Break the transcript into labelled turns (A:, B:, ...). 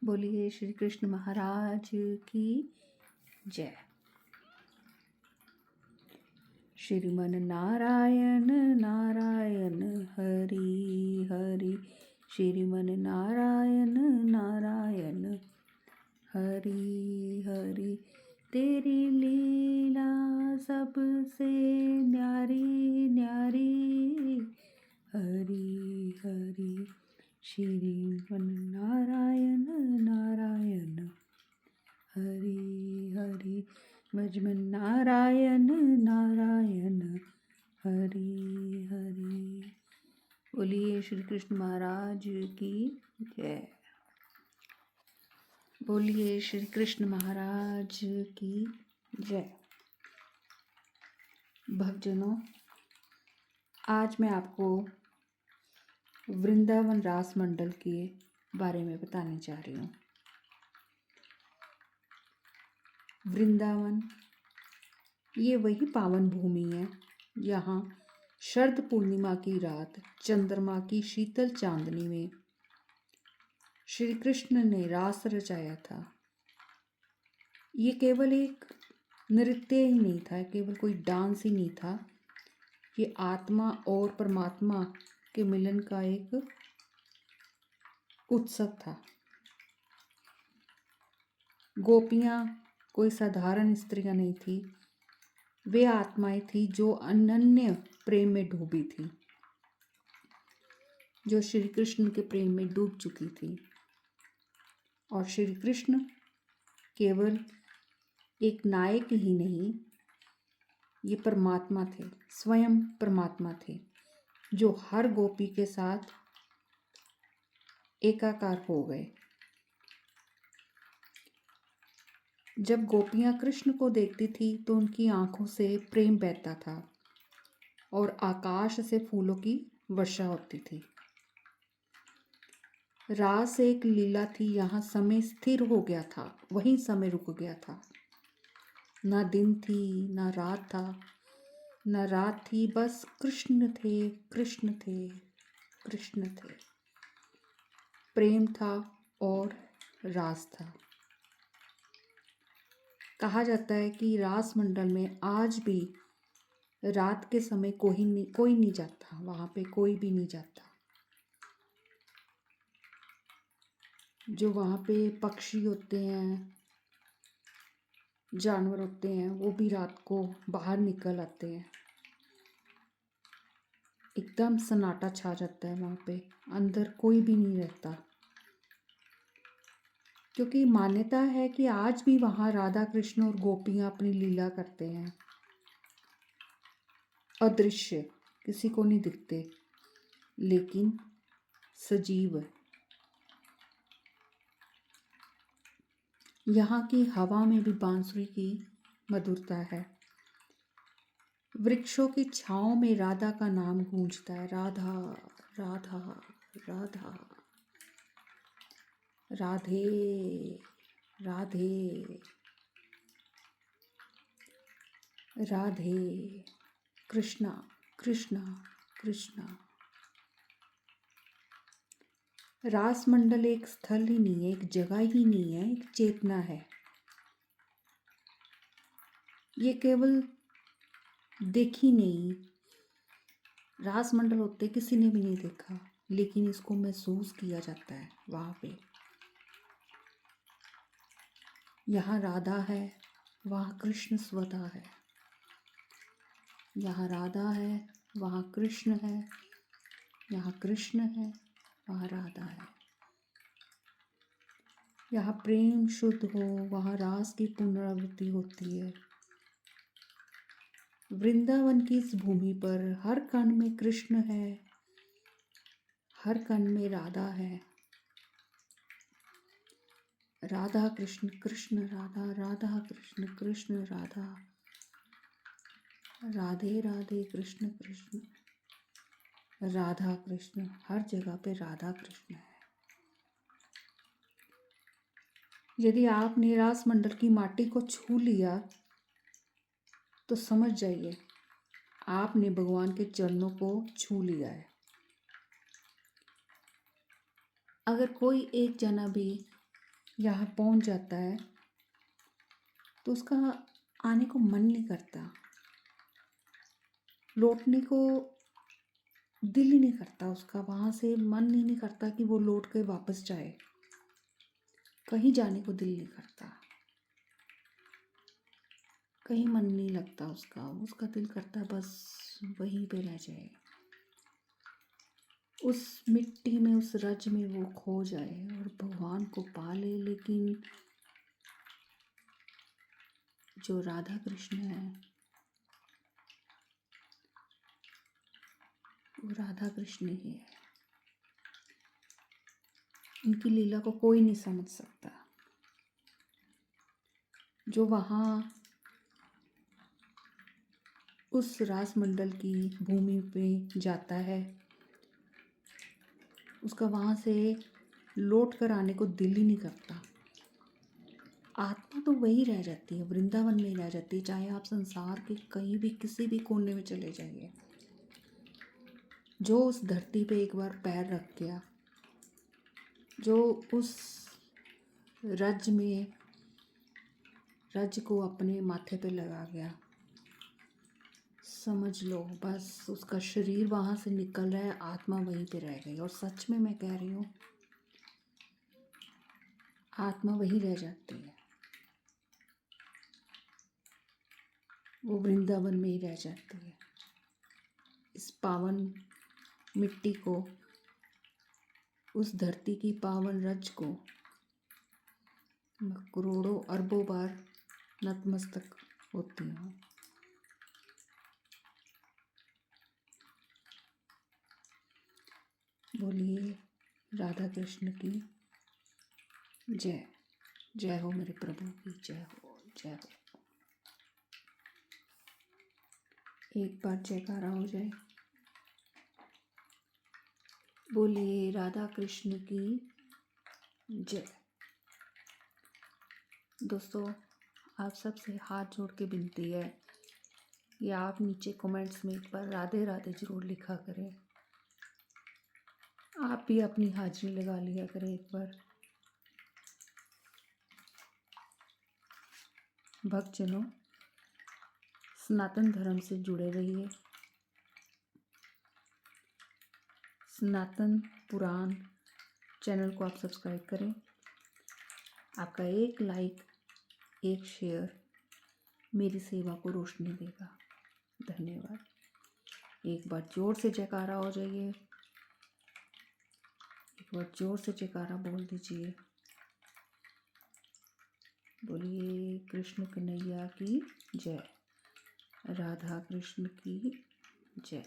A: बोलिए श्री कृष्ण महाराज की जय। श्रीमन नारायण नारायण हरि हरि, श्रीमन नारायण नारायण हरि हरि। तेरी लीला सबसे न्यारी न्यारी, हरि हरि। श्रीमन नारायण नारायण हरि हरि, भजमन नारायण नारायण हरि हरि। बोलिए श्री कृष्ण महाराज की जय। बोलिए श्री कृष्ण महाराज की जय। भक्तजनों, आज मैं आपको वृंदावन रास मंडल के बारे में बताने जा रही हूँ। वृंदावन ये वही पावन भूमि है, यहाँ शरद पूर्णिमा की रात चंद्रमा की शीतल चांदनी में श्री कृष्ण ने रास रचाया था। ये केवल एक नृत्य ही नहीं था, केवल कोई डांस ही नहीं था, ये आत्मा और परमात्मा के मिलन का एक उत्सव था। गोपियाँ कोई साधारण स्त्रियाँ नहीं थी, वे आत्माएं थी जो अनन्य प्रेम में डूबी थी, जो श्री कृष्ण के प्रेम में डूब चुकी थी। और श्री कृष्ण केवल एक नायक ही नहीं, ये परमात्मा थे, स्वयं परमात्मा थे, जो हर गोपी के साथ एकाकार हो गए। जब गोपियाँ कृष्ण को देखती थी तो उनकी आंखों से प्रेम बहता था और आकाश से फूलों की वर्षा होती थी। रास एक लीला थी, यहाँ समय स्थिर हो गया था, वहीं समय रुक गया था। ना दिन थी ना रात था, ना रात थी, बस कृष्ण थे कृष्ण थे कृष्ण थे। प्रेम था और रास था। कहा जाता है कि रास मंडल में आज भी रात के समय कोई नहीं जाता, वहाँ पे कोई भी नहीं जाता। जो वहाँ पे पक्षी होते हैं, जानवर होते हैं, वो भी रात को बाहर निकल आते हैं। एकदम सन्नाटा छा जाता है वहाँ पे, अंदर कोई भी नहीं रहता, क्योंकि मान्यता है कि आज भी वहाँ राधा कृष्ण और गोपियाँ अपनी लीला करते हैं। अदृश्य, किसी को नहीं दिखते, लेकिन सजीव। यहाँ की हवा में भी बांसुरी की मधुरता है। वृक्षों की छांव में राधा का नाम गूंजता है, राधा राधा राधा, राधे राधे राधे, कृष्णा कृष्णा कृष्णा। रास मंडल एक स्थल ही नहीं है, एक जगह ही नहीं है, एक चेतना है। ये केवल देखी नहीं, रास मंडल होते किसी ने भी नहीं देखा, लेकिन इसको महसूस किया जाता है वहाँ पे। यहाँ राधा है, वहाँ कृष्ण स्वतः है। यहाँ राधा है, वहाँ कृष्ण है। यहाँ कृष्ण है, वहाँ राधा है। यहाँ प्रेम शुद्ध हो, वहाँ रास की पुनरावृत्ति होती है। वृंदावन की इस भूमि पर हर कण में कृष्ण है, हर कण में राधा है। राधा कृष्ण कृष्ण राधा, राधा कृष्ण कृष्ण राधा, राधे राधे कृष्ण कृष्ण राधा कृष्ण। हर जगह पे राधा कृष्ण है। यदि आपने रास मंडल की माटी को छू लिया तो समझ जाइए आपने भगवान के चरणों को छू लिया है। अगर कोई एक जना भी यहाँ पहुँच जाता है तो उसका आने को मन नहीं करता, लौटने को दिल ही नहीं करता उसका, वहाँ से मन ही नहीं करता कि वो लौट के वापस जाए, कहीं जाने को दिल नहीं करता, कहीं मन नहीं लगता उसका। उसका दिल करता बस वहीं पे रह जाए, उस मिट्टी में, उस रज में वो खो जाए और भगवान को पा ले। लेकिन जो राधा कृष्ण है वो राधा कृष्ण ही है, इनकी लीला को कोई नहीं समझ सकता। जो वहाँ उस रास मंडल की भूमि पे जाता है, उसका वहाँ से लौट कर आने को दिल ही नहीं करता। आत्मा तो वही रह जाती है, वृंदावन में ही रह जाती है, चाहे आप संसार के कहीं भी किसी भी कोने में चले जाइए। जो उस धरती पे एक बार पैर रख गया, जो उस रज में, रज को अपने माथे पे लगा गया, समझ लो बस उसका शरीर वहाँ से निकल रहा है, आत्मा वहीं पे रह गई। और सच में मैं कह रही हूँ, आत्मा वहीं रह जाती है, वो वृंदावन में ही रह जाती है। इस पावन मिट्टी को, उस धरती की पावन रज को मैं करोड़ों अरबों बार नतमस्तक होती हूँ। बोलिए राधा कृष्ण की जय। जय हो मेरे प्रभु की जय हो, जय हो। एक बार जयकारा हो जाए। बोलिए राधा कृष्ण की जय। दोस्तों, आप सबसे हाथ जोड़ के विनती है कि आप नीचे कमेंट्स में एक बार राधे राधे जरूर लिखा करें। आप भी अपनी हाजिरी लगा लिया करें एक बार। भक्तजनों, सनातन धर्म से जुड़े रहिए। सनातन पुराण चैनल को आप सब्सक्राइब करें। आपका एक लाइक, एक शेयर मेरी सेवा को रोशनी देगा। धन्यवाद। एक बार जोर से जयकारा हो जाइए, एक बार जोर से जयकारा बोल दीजिए। बोलिए कृष्ण कन्हैया की जय, राधा कृष्ण की जय।